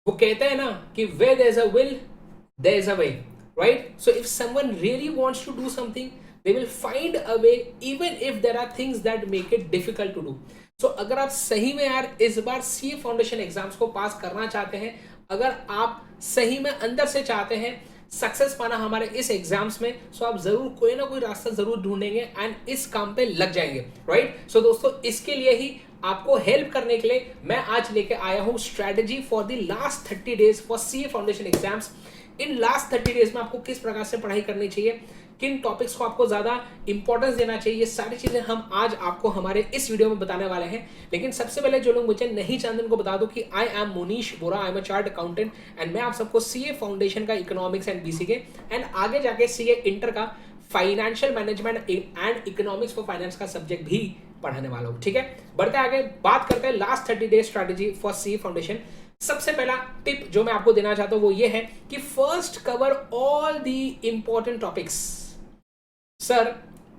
वो कहते हैं ना कि where there's a will there's a way, right? So if someone really wants to do something, they will find a way even if there are things that make it difficult to do. So अगर आप सही में यार इस बार CA foundation exams को पास करना चाहते हैं, अगर आप सही में अंदर से चाहते हैं सक्सेस पाना हमारे इस एग्जाम्स में, सो आप जरूर कोई ना कोई रास्ता जरूर ढूंढेंगे एंड इस काम पे लग जाएंगे, राइट? सो दोस्तों, इसके लिए ही आपको हेल्प करने के लिए मैं आज लेके आया हूं strategy for the last 30 days for CA foundation exams. In last 30 days में आपको किस प्रकार से पढ़ाई करनी चाहिए, किन टॉपिक्स को आपको ज्यादा इंपॉर्टेंस देना चाहिए, ये सारी चीजें हम आज आपको हमारे इस वीडियो में बताने वाले हैं। लेकिन सबसे पहले जो लोग मुझे नहीं जानते उनको बता दो कि I am Munish Bora, I am a chart accountant and मैं आप सबको सीए फाउंडेशन का इकोनॉमिक्स एंड बीसी के एंड आगे जाके सीए इंटर का financial management and economics for finance का सब्जेक्ट भी पढ़ाने वाला हूं। ठीक है, बढ़ते आगे, बात करते हैं last 30 days strategy for CA foundation. सबसे पहला टिप जो मैं आपको देना चाहता हूं वो ये है कि first cover all the important topics. Sir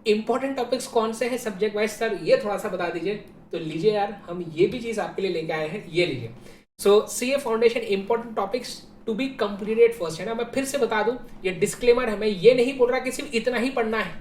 important topics कौन से हैं सब्जेक्ट वाइज, सर ये थोड़ा सा बता दीजिए। तो लीजिए यार, हम ये भी चीज आपके लिए लेके आए हैं, ये लीजिए। So CA foundation important topics to be completed first, है ना। मैं फिर से बता दूं, ये डिस्क्लेमर है, मैं ये नहीं बोल रहा कि सिर्फ इतना ही पढ़ना है,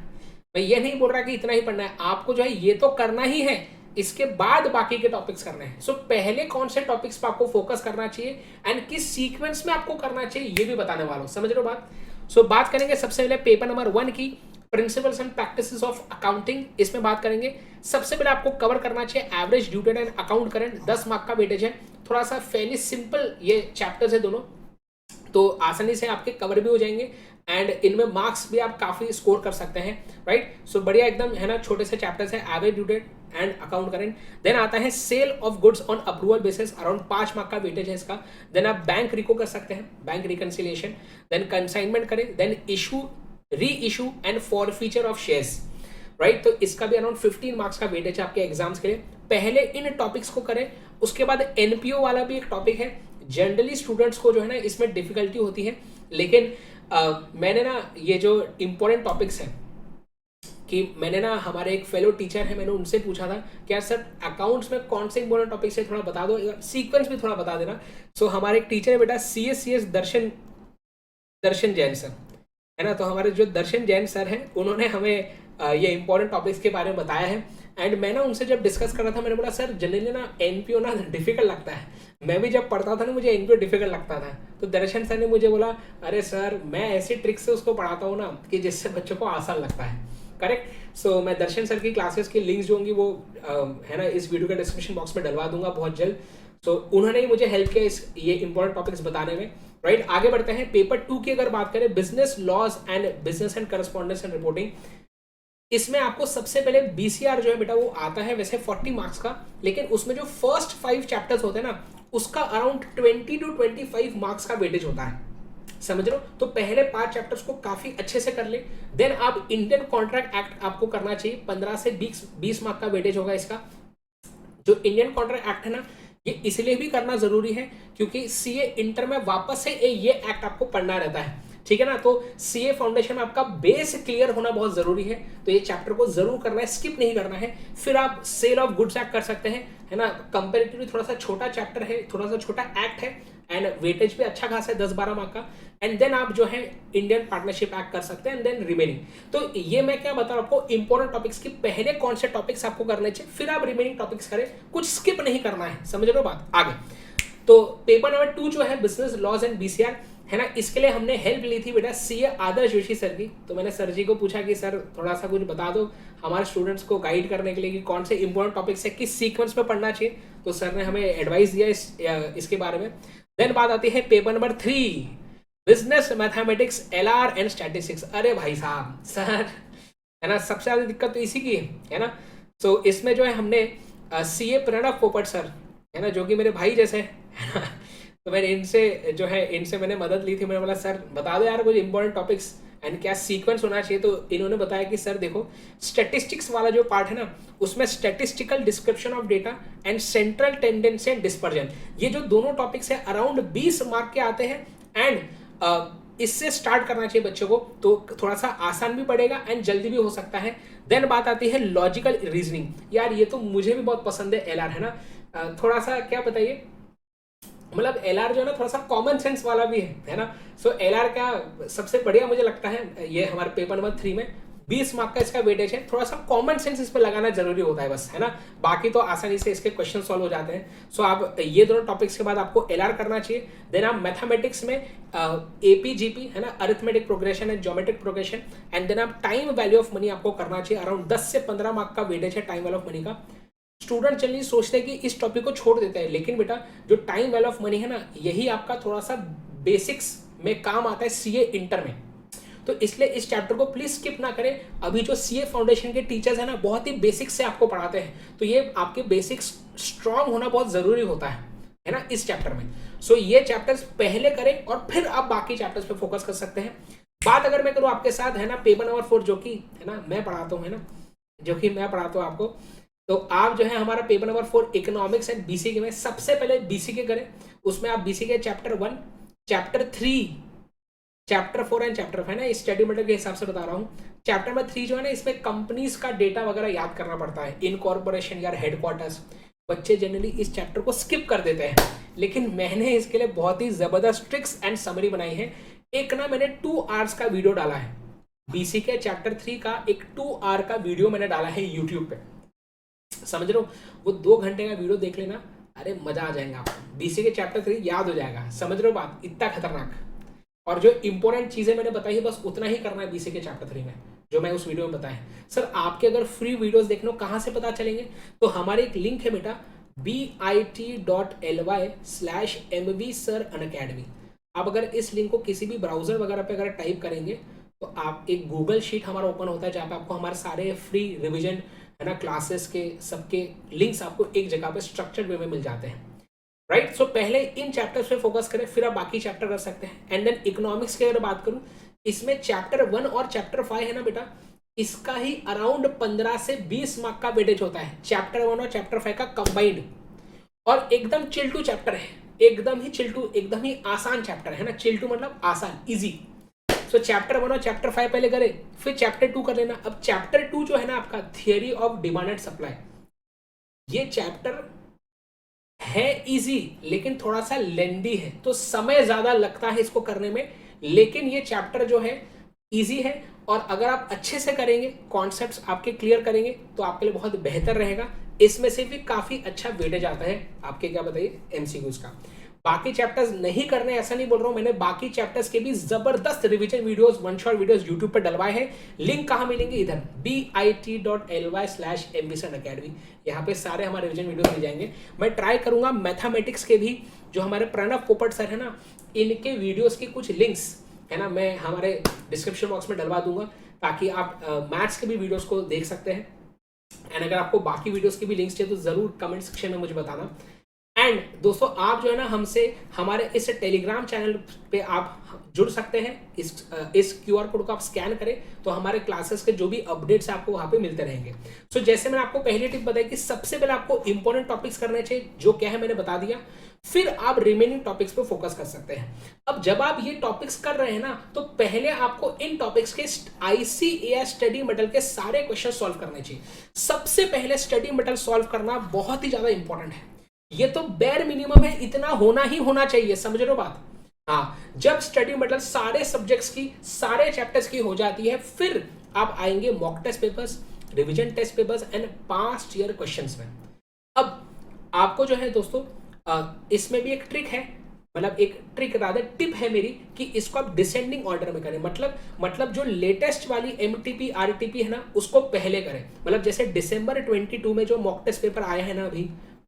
मैं ये नहीं बोल रहा कि इतना ही पढ़ना है, आपको जो है ये तो करना ही है, इसके बाद बाकी के टॉपिक्स करने हैं। सो पहले कौन से टॉपिक्स पे आपको फोकस करना चाहिए एंड किस सीक्वेंस में आपको करना चाहिए ये भी बताने वाला हूं, समझ रहे हो बात। सो बात करेंगे सबसे पहले पेपर नंबर 1 की principles and practices of accounting, इसमें बात करेंगे। सबसे पहले आपको कवर करना चाहिए average due date and account current, 10 mark का वेटेज है, थोड़ा सा फेली सिंपल ये चैप्टर्स है दोनों, तो आसानी से आपके कवर भी हो जाएंगे एंड इनमें मार्क्स भी आप काफी स्कोर कर सकते हैं, राइट। सो बढ़िया एकदम, है ना, छोटे से चैप्टर्स है, average due date and account current. Then आता है sale of goods on approval basis, around 5 mark का वेटेज है इसका। देन आप बैंक रिको कर सकते हैं, बैंक रिकंसिलिएशन, देन कंसाइनमेंट करें, then issue, re issue and forfeiture of shares, right. तो इसका भी अराउंड 15 मार्क्स का वेटेज है आपके एग्जाम्स के लिए। पहले इन टॉपिक्स को करें, उसके बाद एनपीओ वाला भी एक टॉपिक है। जनरली स्टूडेंट्स को जो है ना इसमें डिफिकल्टी होती है, लेकिन मैंने ना ये जो इंपॉर्टेंट टॉपिक्स हैं कि मैंने ना हमारे एक फेलो टीचर है, मैंने उनसे पूछा था क्या सर अकाउंट्स में कौन से इंपॉर्टेंट टॉपिक्स है, थोड़ा बता दो, सीक्वेंस भी थोड़ा बता देना। सो हमारे एक टीचर है बेटा सीएस दर्शन जैन सर, है ना। तो हमारे जो दर्शन जैन सर हैं उन्होंने हमें ये इंपॉर्टेंट टॉपिक्स के बारे में बताया है एंड मैं ना उनसे जब डिस्कस कर रहा था, मैंने बोला सर जनरली ना एनपीओ ना डिफिकल्ट लगता है, मैं भी जब पढ़ता था ना मुझे एनपीओ डिफिकल्ट लगता था। तो दर्शन सर ने मुझे बोला अरे सर मैं ऐसी ट्रिक से उसको पढ़ाता हूँ ना कि जिससे बच्चों को आसान लगता है, करेक्ट। सो मैं दर्शन सर की क्लासेस की लिंक्स जो होंगी वो है ना इस वीडियो के डिस्क्रिप्शन बॉक्स में डलवा दूंगा बहुत जल्द। सो उन्होंने ही मुझे हेल्प किया इस ये इंपॉर्टेंट टॉपिक्स बताने में, राइट। आगे बढ़ते हैं, पेपर 2 की अगर बात करें, business laws and business and correspondence and reporting, इसमें आपको सबसे पहले बीसीआर जो है बेटा वो आता है वैसे 40 मार्क्स का, लेकिन उसमें जो फर्स्ट 5 चैप्टर्स होते हैं ना उसका अराउंड 20 to 25 मार्क्स का वेटेज होता है, समझ रहे हो। तो पहले 5 चैप्टर्स को काफी अच्छे से कर ले। देन आप इंडियन कॉन्ट्रैक्ट एक्ट आपको करना चाहिए, 15 से 20 मार्क का वेटेज होगा इसका। जो इंडियन कॉन्ट्रैक्ट एक्ट है ना ये इसलिए भी करना जरूरी है क्योंकि सीए इंटर में वापस से ये एक्ट आपको पढ़ना रहता है, ठीक है ना। तो सीए फाउंडेशन में आपका बेस क्लियर होना बहुत जरूरी है, तो ये चैप्टर को जरूर करना है, स्किप नहीं करना है। फिर आप सेल ऑफ गुड्स एक्ट कर सकते हैं, है ना। कंपेरेटिवली थोड़ा सा छोटा चैप्टर है, थोड़ा सा छोटा एक्ट है एंड वेटेज भी अच्छा खासा है 10-12 मार्क का। एंड देन आप जो है इंडियन पार्टनरशिप एक्ट कर सकते हैं एंड देन रिमेनिंग। तो ये मैं क्या बता रहा हूं आपको इंपॉर्टेंट टॉपिक्स की, पहले कौन से टॉपिक्स आपको करने चाहिए फिर आप रिमेनिंग टॉपिक्स करें, कुछ स्किप नहीं करना है, समझ रहे हो बात। आगे तो पेपर नंबर 2 जो है बिजनेस लॉज एंड बीसीआर, है ना, इसके लिए हमने हेल्प ली थी बेटा सीए आदर्श जोशी सर की। तो मैंने सर जी को पूछा कि सर थोड़ा सा कुछ बता दो हमारे स्टूडेंट्स को गाइड करने के लिए कि कौन से इंपॉर्टेंट टॉपिक्स है, किस सीक्वेंस में पढ़ना चाहिए। तो सर ने हमें एडवाइस दिया इसके बारे में। देन बात आती है paper number 3 business mathematics LR and statistics. अरे भाई साहब सर, है ना, सबसे ज्यादा दिक्कत तो इसी की है ना। तो इसमें जो है हमने सीए प्रणव पोपट सर, है ना, जो कि मेरे भाई जैसे है ना, तो मैंने इनसे मैंने मदद ली थी। मैंने बोला सर बता दो यार कुछ इंपॉर्टेंट टॉपिक्स एंड क्या सीक्वेंस होना चाहिए। तो इन्होंने बताया कि सर देखो स्टैटिस्टिक्स वाला जो पार्ट है ना उसमें statistical description of data and central tendency and dispersion, ये जो दोनों टॉपिक्स है अराउंड 20 मार्क के आते हैं एंड इससे स्टार्ट करना चाहिए बच्चों को, तो थोड़ा सा आसान भी पड़ेगा एंड जल्दी भी हो सकता है। देन बात आती है लॉजिकल रीजनिंग, यार ये तो मुझे भी बहुत पसंद है एलआर, है ना। थोड़ा सा क्या बताइए मतलब एलआर जो है ना थोड़ा सा कॉमन सेंस वाला भी है ना। सो एलआर का सबसे बढ़िया मुझे लगता है ये हमारे पेपर नंबर 3 में 20 मार्क का इसका वेटेज है। थोड़ा सा कॉमन सेंस इस पर लगाना जरूरी होता है बस, है ना, बाकी तो आसानी से इसके क्वेश्चन सॉल्व हो जाते हैं। सो आप ये दोनों टॉपिक्स के बाद आपको एलआर करना चाहिए। देन आप मैथमेटिक्स में एपीजीपी है ना, arithmetic progression and geometric progression, and then आप टाइम वैल्यू ऑफ मनी आपको करना चाहिए। अराउंड 10 से 15 मार्क का वेटेज है टाइम वैल्यू ऑफ मनी का। स्टूडेंट चलिए सोचते हैं कि इस टॉपिक को छोड़ देते हैं, लेकिन बेटा जो टाइम वैल्यू ऑफ मनी है ना, यही आपका थोड़ा सा बेसिक्स में काम आता है सीए इंटर में। तो इसलिए इस चैप्टर को प्लीज स्किप ना करें। अभी जो सीए फाउंडेशन के टीचर्स हैं ना, बहुत ही बेसिक्स से आपको पढ़ाते हैं, तो ये आपके बेसिक्स स्ट्रांग होना बहुत जरूरी होता है ना, इस चैप्टर में। सो ये चैप्टर्स पहले करें और फिर आप बाकी चैप्टर्स पे फोकस कर सकते हैं। बात अगर मैं करूं आपके साथ, है ना, पेपर नंबर 4 जो कि है ना मैं पढ़ाता हूं, है ना, जो कि मैं पढ़ाता हूं आपको, तो आप जो है हमारा paper number 4 economics and BCK में सबसे पहले बीसीके करें। उसमें आप BCK chapter 1, chapter 3, chapter 4 and chapter 5 है ना, स्टडी मटेरियल के हिसाब से बता रहा हूँ। चैप्टर नंबर 3 जो है ना, इसमें कंपनीज का डेटा वगैरह याद करना पड़ता है, इनकॉर्पोरेशन या हेडक्वार्टर्स। बच्चे जनरली इस चैप्टर को स्किप कर देते हैं, लेकिन मैंने इसके लिए बहुत ही जबरदस्त ट्रिक्स एंड समरी बनाई है। एक ना मैंने 2 आवर्स का वीडियो डाला है, बीसीके चैप्टर 3 का एक 2 आवर का वीडियो मैंने डाला है यूट्यूब पे, समझ रहे हो। वो 2 घंटे का वीडियो देख लेना, अरे मजा आ जाएगा आपको, बीसीके चैप्टर 3 याद हो जाएगा, समझ रहे हो बात, इतना खतरनाक। और जो इंपॉर्टेंट चीजें मैंने बताई है बस उतना ही करना है बीसीके चैप्टर 3 में, जो मैं उस वीडियो में बताया। सर आपके अगर फ्री वीडियोस देखने हो कहाँ से पता चलेंगे, तो हमारे एक लिंक है बेटा bit.ly/mvsir.unacademy। आप अगर इस लिंक को किसी भी ब्राउजर वगैरह पे अगर टाइप करेंगे, तो आप एक गूगल शीट हमारा ओपन होता है, जहाँ पे आपको हमारे सारे फ्री रिविजन है ना क्लासेस के सबके लिंक्स आपको एक जगह पे स्ट्रक्चर्ड वे में मिल जाते हैं, राइट। सो पहले इन चैप्टर्स पे फोकस करें, फिर आप बाकी चैप्टर कर सकते हैं। एंड देन इकोनॉमिक्स की अगर बात करूं, इसमें चैप्टर 1 और चैप्टर 5 है ना बेटा, इसका ही अराउंड 15 से 20 मार्क का वेटेज होता है, चैप्टर 1 और चैप्टर 5 का कंबाइंड। और एकदम चिल्टू चैप्टर है, एकदम ही चिल्टू, एकदम ही आसान चैप्टर है ना, चिल्टू मतलब आसान, इजी। सो चैप्टर 1 और चैप्टर 5 पहले करें, फिर चैप्टर 2 कर लेना। अब चैप्टर 2 जो है ना आपका theory of demand and supply, ये चैप्टर है इजी लेकिन थोड़ा सा लेंदी है, तो समय ज्यादा लगता है इसको करने में, लेकिन ये चैप्टर जो है इजी है। और अगर आप अच्छे से करेंगे, कॉन्सेप्ट्स आपके क्लियर करेंगे, तो आपके लिए बहुत बेहतर रहेगा। इसमें से भी काफी अच्छा वेटेज आता है आपके, क्या बताइए, एमसीक्यूज का। बाकी चैप्टर्स नहीं करने ऐसा नहीं बोल रहा हूं, मैंने बाकी चैप्टर्स के भी जबरदस्त revision videos, one shot videos YouTube पर डलवाए हैं। लिंक कहां मिलेंगे, इधर bit.ly/mvsir.unacademy, यहाँ पे सारे हमारे रिवीजन वीडियोस मिल जाएंगे। मैं ट्राई करूंगा मैथमेटिक्स के भी, जो हमारे प्रणव पोपट सर है ना, इनके वीडियोस की कुछ लिंक्स है ना मैं हमारे डिस्क्रिप्शन बॉक्स में डलवा दूंगा, ताकि आप मैथ्स के भी वीडियोस को देख सकते हैं। एंड अगर आपको बाकी वीडियोस की भी लिंक्स चाहिए तो जरूर कमेंट सेक्शन में मुझे बताना। एंड दोस्तों आप जो है ना हमसे हमारे इस टेलीग्राम चैनल पे आप जुड़ सकते हैं। इस क्यूआर कोड को आप स्कैन करें तो हमारे क्लासेस के जो भी अपडेट्स आपको वहां पे मिलते रहेंगे। सो जैसे मैंने आपको पहली टिप बताई कि सबसे पहले आपको इंपॉर्टेंट टॉपिक्स करने चाहिए, जो क्या है मैंने बता दिया, फिर आप रिमेनिंग टॉपिक्स पे फोकस कर सकते हैं। अब जब आप ये टॉपिक्स कर रहे हैं ना, तो पहले आपको इन टॉपिक्स के आईसीएएस स्टडी मटेरियल के सारे क्वेश्चन सॉल्व करने चाहिए। सबसे पहले स्टडी मटेरियल सॉल्व करना बहुत ही ज्यादा इंपॉर्टेंट है, ये तो बेयर मिनिमम है, इतना होना ही होना चाहिए, समझ रहे हो बात। हाँ, जब स्टडी मटेरियल सारे सब्जेक्ट्स की, सारे चैप्टर्स की हो जाती है, फिर आप आएंगे mock test papers, revision test papers and past year questions में। अब आपको जो है दोस्तों इसमें भी एक ट्रिक है, मतलब एक ट्रिक रादर टिप है मेरी, कि इसको आप डिसेंडिंग ऑर्डर में करें। मतलब जो लेटेस्ट वाली एमटीपी आरटीपी है ना, उसको पहले करें। मतलब जैसे दिसंबर 22 में जो मॉक टेस्ट पेपर आया है ना अभी,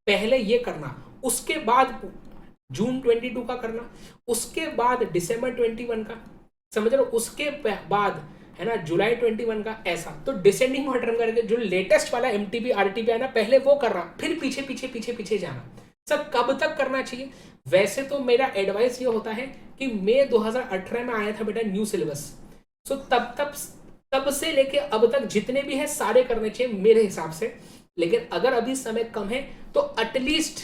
पहले ये करना, उसके बाद जून 22 का करना, उसके बाद दिसंबर 21 का, समझ रहे हो, उसके बाद है ना जुलाई 21 का, ऐसा। तो डिसेंडिंग ऑर्डर में करके जो लेटेस्ट वाला एमटीपी आरटीपी है ना, पहले वो करना, फिर पीछे पीछे पीछे पीछे जाना। सर कब तक करना चाहिए? वैसे तो मेरा एडवाइस ये होता है कि मई 2018 में आया था बेटा न्यू सिलेबस, सो तब से लेके अब तक जितने भी है सारे करने चाहिए मेरे हिसाब से। लेकिन अगर अभी समय कम है तो एटलीस्ट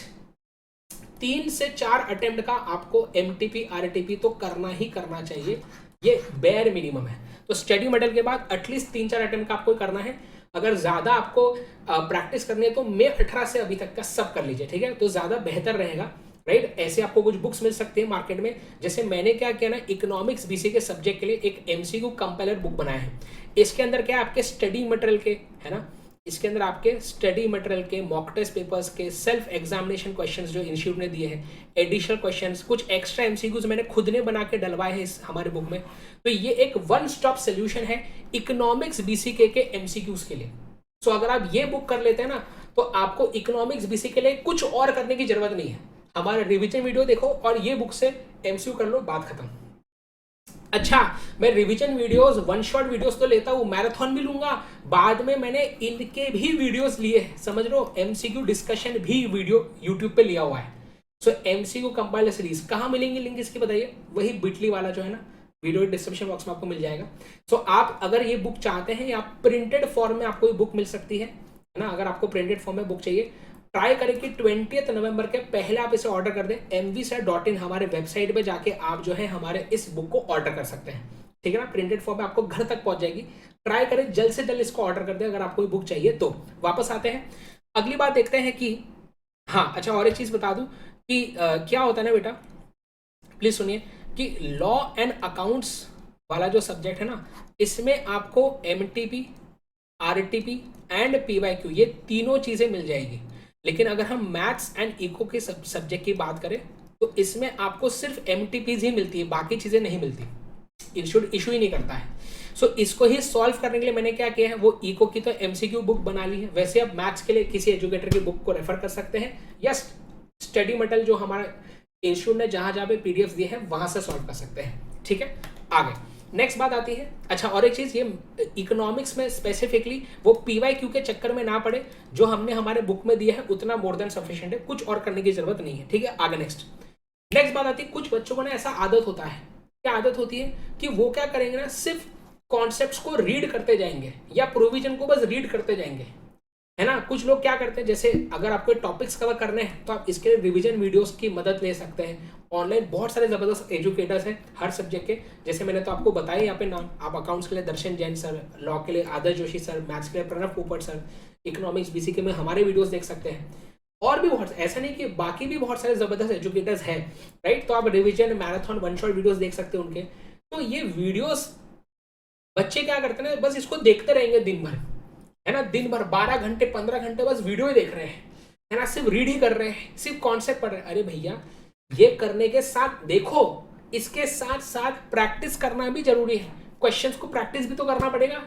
3 से 4 अटेम्प्ट का आपको एमटीपी आरटीपी तो करना ही करना चाहिए, ये बेयर मिनिमम है। तो स्टडी मटेरियल के बाद एटलीस्ट 3-4 अटेम्प्ट का आपको करना है। अगर ज्यादा आपको प्रैक्टिस करनी है तो मई 18 से अभी तक का सब कर लीजिए, ठीक है, तो ज्यादा बेहतर रहेगा। राइट। ऐसे आपको कुछ बुक्स मिल सकती है मार्केट में। जैसे मैंने क्या किया ना, इकोनॉमिक्स बीसी के सब्जेक्ट के लिए एक एमसीक्यू कंपाइलर बुक बनाया है। इसके अंदर क्या है, आपके स्टडी मटेरियल के, है ना, इसके अंदर आपके स्टडी मटेरियल के, मॉक टेस्ट पेपर्स के, सेल्फ एग्जामिनेशन क्वेश्चंस जो इंस्टीट्यूट ने दिए हैं, एडिशनल क्वेश्चंस, कुछ एक्स्ट्रा एमसीक्यूज मैंने खुद ने बना के डलवाए हैं इस हमारे बुक में। तो ये एक वन स्टॉप सोल्यूशन है इकोनॉमिक्स बीसीके के एमसीक्यूज के लिए। सो अगर आप ये बुक कर लेते हैं ना, तो आपको इकोनॉमिक्स बीसी के लिए कुछ और करने की जरूरत नहीं है। हमारा रिवीजन वीडियो देखो और ये बुक से एमसीक्यू कर लो, बात खत्म। अच्छा, मैं revision videos, one shot videos तो लेता हूँ, मैराथन भी लूंगा, बाद में मैंने इनके भी वीडियोस लिए हैं, समझ लो, एमसीक्यू डिस्कशन भी वीडियो यूट्यूब पे लिया हुआ है। सो एमसीक्यू कंपाइलर सीरीज कहाँ मिलेंगे, लिंक इसकी बताइए, वही बिटली वाला जो है ना, वीडियो डिस्क्रिप्शन बॉक्स में आपको मिल जाएगा। सो आप अगर ये बुक चाहते हैं या प्रिंटेड फॉर्म में आपको ये बुक मिल सकती है ना, अगर आपको प्रिंटेड फॉर्म में बुक चाहिए, ट्राई करें कि 20 नवंबर के पहले आप इसे ऑर्डर कर दें। mvsir.in हमारे वेबसाइट पे जाके आप जो है हमारे इस बुक को ऑर्डर कर सकते हैं, ठीक है ना। प्रिंटेड फॉर्म में आपको घर तक पहुंच जाएगी। ट्राई करें जल्द से जल्द इसको ऑर्डर कर दें अगर आपको बुक चाहिए तो। वापस आते हैं, अगली बात देखते हैं कि हाँ, अच्छा, और एक चीज बता दूं कि क्या होता है ना बेटा, प्लीज सुनिए, कि लॉ एंड अकाउंट्स वाला जो सब्जेक्ट है ना, इसमें आपको एमटीपी, आरटीपी एंड पीवाईक्यू ये तीनों चीजें मिल जाएगी। लेकिन अगर हम मैथ्स एंड इको के सब्जेक्ट की बात करें तो इसमें आपको सिर्फ एमटीपीज ही मिलती है, बाकी चीजें नहीं मिलती, इंस्टीट्यूट इशू ही नहीं करता है। सो इसको ही सॉल्व करने के लिए मैंने क्या किया है, वो इको की तो एमसीक्यू बुक बना ली है। वैसे आप मैथ्स के लिए किसी एजुकेटर की बुक को रेफर कर सकते हैं या स्टडी मटेरियल जो हमारा इंस्टीट्यूट ने जहां जहां पे पीडीएफ दिए हैं वहां से सॉल्व कर सकते हैं, ठीक है। आगे नेक्स्ट बात आती है, अच्छा, और एक चीज, ये इकोनॉमिक्स में स्पेसिफिकली वो पीवाईक्यू के चक्कर में ना पड़े, जो हमने हमारे बुक में दिया है उतना मोर देन सफिशिएंट है, कुछ और करने की जरूरत नहीं है, ठीक है। आगे नेक्स्ट बात आती है, कुछ बच्चों को ना ऐसा आदत होता है, क्या आदत होती है कि वो क्या करेंगे ना, सिर्फ कॉन्सेप्ट्स को रीड करते जाएंगे या प्रोविजन को बस रीड करते जाएंगे, है ना। कुछ लोग क्या करते हैं, जैसे अगर आपको टॉपिक्स कवर करने हैं तो आप इसके लिए रिवीजन वीडियोस की मदद ले सकते हैं। ऑनलाइन बहुत सारे जबरदस्त एजुकेटर्स हैं हर सब्जेक्ट के, जैसे मैंने तो आपको बताया यहाँ पे नाम। आप अकाउंट्स के लिए दर्शन जैन सर, लॉ के लिए आदर्श जोशी सर, मैथ्स के लिए प्रणव पोपट सर, इकोनॉमिक्स बीसी के में हमारे वीडियोस देख सकते हैं। और भी बहुत, ऐसा नहीं कि बाकी भी बहुत सारे जबरदस्त एजुकेटर्स हैं, राइट। तो आप revision, marathon, one shot videos देख सकते हैं उनके। तो ये वीडियोस बच्चे क्या करते हैं, बस इसको देखते रहेंगे दिन भर, है ना, दिन भर 12 घंटे 15 घंटे बस वीडियो ही देख रहे हैं, है ना, सिर्फ रीड ही कर रहे हैं, सिर्फ कॉन्सेप्ट पढ़ रहे हैं। अरे भैया, ये करने के साथ देखो, इसके साथ साथ प्रैक्टिस करना भी जरूरी है। क्वेश्चंस को प्रैक्टिस भी तो करना पड़ेगा।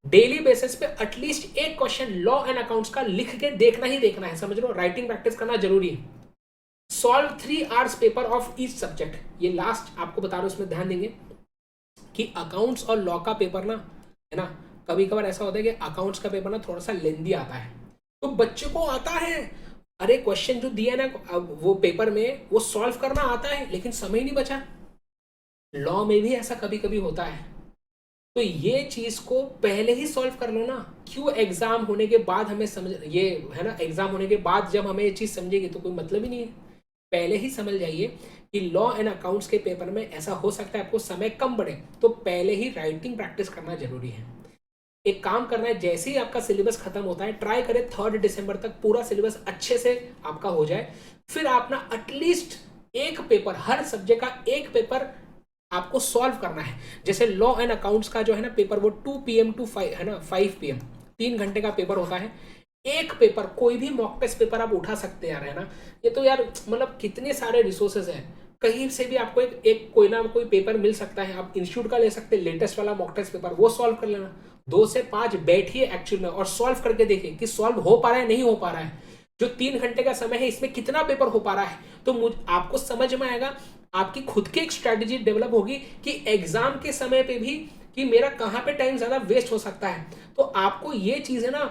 डेली बेसिस पे एटलीस्ट एक क्वेश्चन लॉ एंड अकाउंट्स का लिख के देखना ही देखना है, समझ लो। राइटिंग प्रैक्टिस करना जरूरी है। Solve 3 hours paper of each subject, ये लास्ट आपको बता रहा हूं, उसमें ध्यान देंगे कि अकाउंट्स और लॉ का पेपर ना, है ना, कभी कभार ऐसा होता है कि अकाउंट्स का पेपर ना थोड़ा सा लेंदी आता है, तो बच्चे को आता है, अरे क्वेश्चन जो दिया ना वो पेपर में, वो सॉल्व करना आता है, लेकिन समय नहीं बचा। लॉ में भी ऐसा कभी कभी होता है, तो ये चीज को पहले ही सॉल्व कर लो ना। क्यों एग्जाम होने के बाद हमें समझ, ये है ना, एग्जाम होने के बाद जब हमें ये चीज समझेगी तो कोई मतलब ही नहीं है। पहले ही समझ जाइए कि लॉ एंड अकाउंट्स के पेपर में ऐसा हो सकता है आपको समय कम पड़े, तो पहले ही राइटिंग प्रैक्टिस करना जरूरी है। एक काम करना है, जैसे ही आपका सिलेबस खत्म होता है, ट्राई करें 3 दिसंबर तक पूरा सिलेबस अच्छे से आपका हो जाए। फिर आप ना एटलीस्ट एक पेपर, हर सब्जेक्ट का एक पेपर आपको सॉल्व करना है। जैसे लॉ एंड अकाउंट्स का जो है ना पेपर, वो 2 PM to 5 है ना, 5 PM 3 घंटे का पेपर होता है। एक पेपर, कोई भी मॉक टेस्ट पेपर आप उठा सकते हैं यार, है ना। ये तो यार मतलब कितने सारे रिसोर्सेज हैं, कहीं से भी आपको एक कोई ना कोई पेपर मिल सकता है। आप इंस्टीट्यूट का ले सकते हैं, लेटेस्ट वाला मॉक टेस्ट पेपर, वो सॉल्व कर लेना। 2 से 5 बैठिए एक्चुअल में और सॉल्व करके देखिए कि सॉल्व हो पा रहा है, नहीं हो पा रहा है। जो 3 घंटे का समय है, इसमें कितना पेपर हो पा रहा है, तो आपको समझ में आएगा। आपकी खुद की एक स्ट्रेटेजी डेवलप होगी कि एग्जाम के समय पे भी कि मेरा कहाँ पे टाइम ज्यादा वेस्ट हो सकता है। तो आपको ये चीज है ना,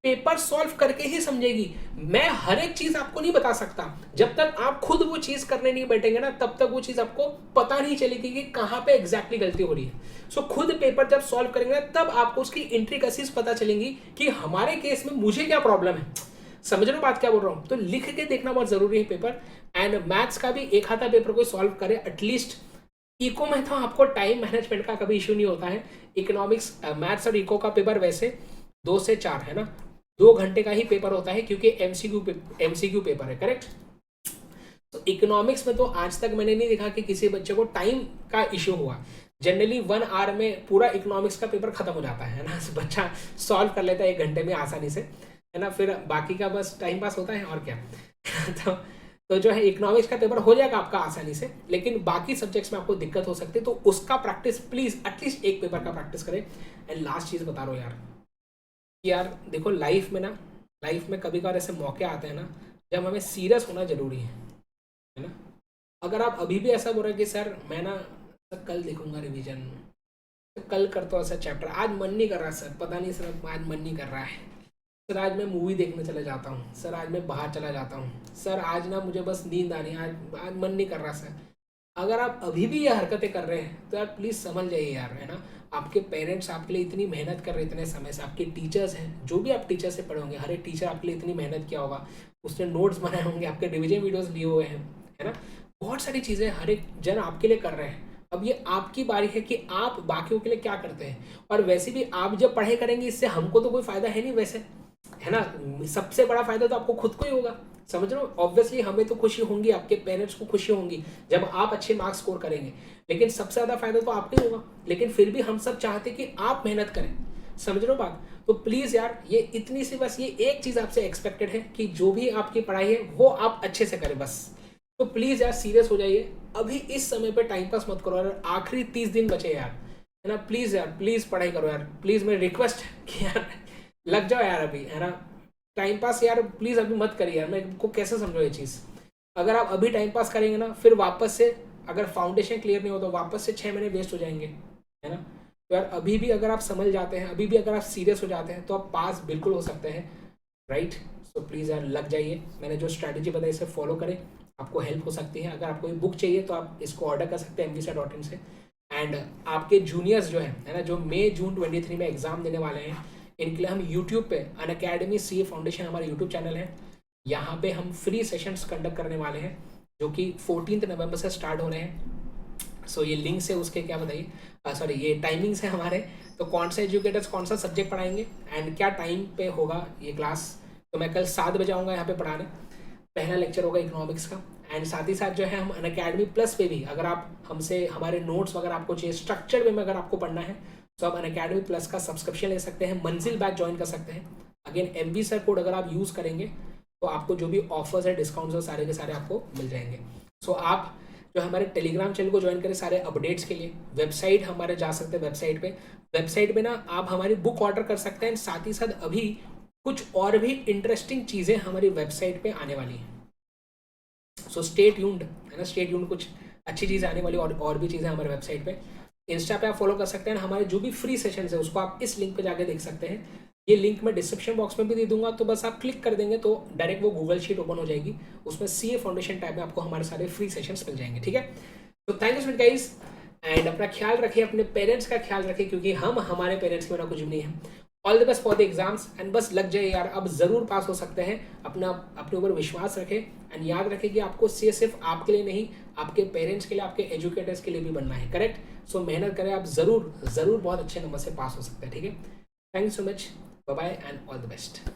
पेपर सॉल्व करके ही समझेगी। मैं हर एक चीज आपको नहीं बता सकता, जब तक आप खुद वो चीज करने नहीं बैठेंगे ना, तब तक वो चीज आपको पता नहीं चलेगी कि कहाँ पे एग्जैक्टली गलती हो रही है। सो खुद पेपर जब सॉल्व करेंगे ना, तब आपको उसकी इंट्रिकसीज पता चलेंगी कि हमारे केस में मुझे क्या प्रॉब्लम है। समझ रहे हो बात क्या बोल रहा हूँ। तो लिख के देखना बहुत जरूरी है पेपर। एंड मैथ्स का भी एक हाथा पेपर को सॉल्व करे एटलीस्ट। इको में तो आपको टाइम मैनेजमेंट का कभी इश्यू नहीं होता है। इकोनॉमिक्स, मैथ्स और इको का पेपर वैसे 2 से 4 है ना, 2 घंटे का ही पेपर होता है, क्योंकि एमसीक्यू पेपर है, करेक्ट। तो इकोनॉमिक्स में तो आज तक मैंने नहीं देखा कि किसी बच्चे को टाइम का इश्यू हुआ। जनरली 1 आवर में पूरा इकोनॉमिक्स का पेपर खत्म हो जाता है ना, बच्चा सॉल्व कर लेता है 1 घंटे में आसानी से, है ना, फिर बाकी का बस टाइम पास होता है और क्या। तो जो है इकोनॉमिक्स का पेपर हो जाएगा आपका आसानी से, लेकिन बाकी सब्जेक्ट्स में आपको दिक्कत हो सकती है, तो उसका प्रैक्टिस प्लीज एटलीस्ट एक पेपर का प्रैक्टिस करें। एंड लास्ट चीज बता रहा हूँ यार, कि यार देखो लाइफ में कभी कभार ऐसे मौके आते हैं ना जब हमें सीरियस होना जरूरी है ना। अगर आप अभी भी ऐसा बोल रहे हैं कि सर मैं ना सर कल देखूंगा रिवीजन, कल करता हूँ सर चैप्टर, आज मन नहीं कर रहा सर, पता नहीं सर आज मन नहीं कर रहा है सर, आज मैं मूवी देखने चले जाता हूँ सर, आज मैं बाहर चला जाता हूँ सर, आज ना मुझे बस नींद आ रही है, आज मन नहीं कर रहा सर। अगर आप अभी भी ये हरकतें कर रहे हैं तो यार प्लीज़ समझ जाइए यार, है ना, आपके पेरेंट्स आपके लिए इतनी मेहनत कर रहे हैं इतने समय से, आपके टीचर्स हैं, जो भी आप टीचर से पढ़े होंगे, हर एक टीचर आपके लिए इतनी मेहनत किया होगा, उसने नोट्स बनाए होंगे, आपके रिविजन वीडियोस लिए हुए हैं, है ना, बहुत सारी चीज़ें हर एक जन आपके लिए कर रहे हैं। अब ये आपकी बारी है कि आप बाकियों के लिए क्या करते हैं। और वैसे भी आप जब पढ़ाई करेंगे इससे हमको तो कोई फायदा है नहीं वैसे, है ना, सबसे बड़ा फायदा तो आपको खुद को ही होगा, समझ रहे हो। ऑब्वियसली हमें तो खुशी होंगी, आपके पेरेंट्स को खुशी होंगी जब आप अच्छे मार्क्स स्कोर करेंगे, लेकिन सबसे ज़्यादा फायदा तो आपको ही होगा। लेकिन फिर भी हम सब चाहते कि आप मेहनत करें, समझ रहे हो बात। तो प्लीज़ यार ये इतनी सी बस ये एक चीज़ आपसे एक्सपेक्टेड है कि जो भी आपकी पढ़ाई है वो आप अच्छे से करें बस। तो प्लीज़ यार सीरियस हो जाइए, अभी इस समय पे टाइम पास मत करो यार, आखिरी 30 दिन बचे यार, है ना। प्लीज़ यार प्लीज़ पढ़ाई करो यार, प्लीज़ मेरी रिक्वेस्ट कि यार लग जाओ यार अभी, है ना। टाइम पास यार प्लीज़ अभी मत करिए यार, मैं को कैसे समझो ये चीज़। अगर आप अभी टाइम पास करेंगे ना फिर वापस से अगर फाउंडेशन क्लियर नहीं हो तो वापस से 6 महीने वेस्ट हो जाएंगे, है ना। तो यार अभी भी अगर आप समझ जाते हैं, अभी भी अगर आप सीरियस हो जाते हैं तो आप पास बिल्कुल हो सकते हैं, राइट। सो प्लीज़ यार लग जाइए, मैंने जो स्ट्रैटेजी बताई इसे फॉलो करें, आपको हेल्प हो सकती है। अगर आपको कोई बुक चाहिए तो आप इसको ऑर्डर कर सकते हैं mvisa.in से। एंड आपके जूनियर्स जो है ना, जो मई जून 23 में एग्जाम देने वाले हैं, इनके लिए हम यूट्यूब पे अनअकैडमी CA फाउंडेशन हमारा यूट्यूब चैनल है, यहाँ पे हम फ्री सेशंस कंडक्ट करने वाले हैं जो कि 14 नवंबर से स्टार्ट हो रहे हैं। सो ये लिंक्स है उसके, क्या बताइए, सॉरी ये टाइमिंग्स है हमारे, तो कौन से एजुकेटर्स कौन सा सब्जेक्ट पढ़ाएंगे एंड क्या टाइम पे होगा ये क्लास। तो मैं कल 7 बजे आऊँगा यहाँ पे पढ़ाने, पहला लेक्चर होगा इकोनॉमिक्स का। एंड साथ ही साथ जो है हम अनअकैडमी प्लस पे भी, अगर आप हमसे हमारे नोट्स वगैरह आपको चाहिए स्ट्रक्चर्ड वे में अगर आपको पढ़ना है तो आप अनअकैडमी प्लस का सब्सक्रिप्शन ले सकते हैं, मंजिल बैच ज्वाइन कर सकते हैं। अगेन MV सर कोड अगर आप यूज़ करेंगे तो आपको जो भी ऑफर्स है डिस्काउंट्स है सारे के सारे आपको मिल जाएंगे। सो आप जो हमारे टेलीग्राम चैनल को ज्वाइन करें सारे अपडेट्स के लिए। वेबसाइट हमारे जा सकते हैं, वेबसाइट पे ना आप हमारी बुक ऑर्डर कर सकते हैं। साथ ही साथ अभी कुछ और भी इंटरेस्टिंग चीज़ें हमारी वेबसाइट पे आने वाली हैं, सो स्टे ट्यून्ड, है ना, स्टे ट्यून्ड, कुछ अच्छी चीज़ें आने वाली और भी चीज़ें हमारे वेबसाइट पे। इंस्टा पे आप फॉलो कर सकते हैं, हमारे जो भी फ्री सेशंस है उसको आप इस लिंक पे जाके देख सकते हैं। ये लिंक मैं डिस्क्रिप्शन बॉक्स में भी दे दूंगा, तो बस आप क्लिक कर देंगे तो डायरेक्ट वो गूगल शीट ओपन हो जाएगी, उसमें CA फाउंडेशन टाइप में आपको हमारे सारे फ्री सेशंस मिल जाएंगे, ठीक है। तो thank you so much guys, and अपना ख्याल रखिए, अपने पेरेंट्स का ख्याल रखिए, क्योंकि हम हमारे पेरेंट्स के बिना कुछ भी नहीं है। All the best for the exams and बस लग जाए यार, अब ज़रूर पास हो सकते हैं। अपने ऊपर विश्वास रखें एंड याद रखें कि आपको सिर्फ आपके लिए नहीं, आपके पेरेंट्स के लिए, आपके एजुकेटर्स के लिए भी बनना है, करेक्ट। सो मेहनत करें, आप ज़रूर बहुत अच्छे नंबर से पास हो सकते हैं, ठीक है। Thank you so much, bye bye and all the best.